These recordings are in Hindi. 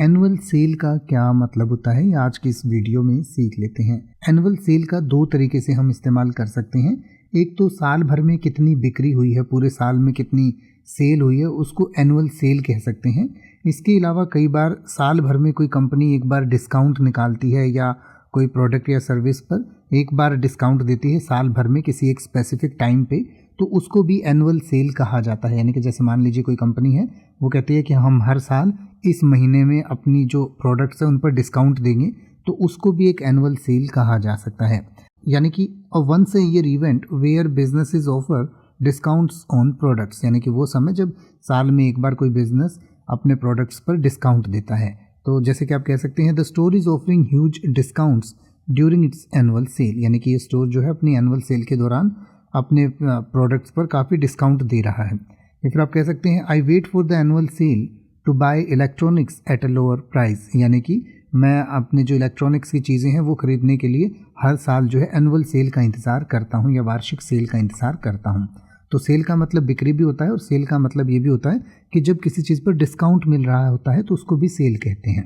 एनुअल सेल का क्या मतलब होता है, ये आज की इस वीडियो में सीख लेते हैं। एनुअल सेल का दो तरीके से हम इस्तेमाल कर सकते हैं। एक तो साल भर में कितनी बिक्री हुई है, पूरे साल में कितनी सेल हुई है, उसको एनुअल सेल कह सकते हैं। इसके अलावा कई बार साल भर में कोई कंपनी एक बार डिस्काउंट निकालती है या कोई प्रोडक्ट या सर्विस पर एक बार डिस्काउंट देती है साल भर में किसी एक स्पेसिफिक टाइम पे, तो उसको भी एनुअल सेल कहा जाता है। यानी कि जैसे मान लीजिए कोई कंपनी है, वो कहती है कि हम हर साल इस महीने में अपनी जो प्रोडक्ट्स हैं उन पर डिस्काउंट देंगे, तो उसको भी एक एनुअल सेल कहा जा सकता है। यानी कि a once a year event where businesses offer discounts on products, यानी कि वो समय जब साल में एक बार कोई बिजनेस अपने प्रोडक्ट्स पर डिस्काउंट देता है। तो जैसे कि आप कह सकते हैं the store is offering huge discounts during its annual sale, यानी कि ये स्टोर जो है अपनी एनुअल सेल के दौरान अपने प्रोडक्ट्स पर काफ़ी डिस्काउंट दे रहा है। या फिर आप कह सकते हैं I wait for the annual sale to buy electronics at a lower price, यानी कि मैं अपने जो इलेक्ट्रॉनिक्स की चीज़ें हैं वो खरीदने के लिए हर साल जो है एनुअल सेल का इंतज़ार करता हूँ या वार्षिक सेल का इंतज़ार करता हूँ। तो सेल का मतलब बिक्री भी होता है और सेल का मतलब ये भी होता है कि जब किसी चीज़ पर डिस्काउंट मिल रहा होता है तो उसको भी सेल कहते हैं।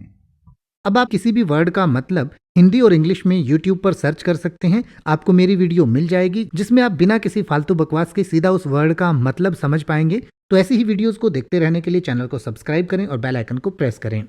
अब आप किसी भी वर्ड का मतलब हिंदी और इंग्लिश में YouTube पर सर्च कर सकते हैं, आपको मेरी वीडियो मिल जाएगी जिसमें आप बिना किसी फालतू बकवास के सीधा उस वर्ड का मतलब समझ पाएंगे। तो ऐसी ही वीडियोस को देखते रहने के लिए चैनल को सब्सक्राइब करें और बेल आइकन को प्रेस करें।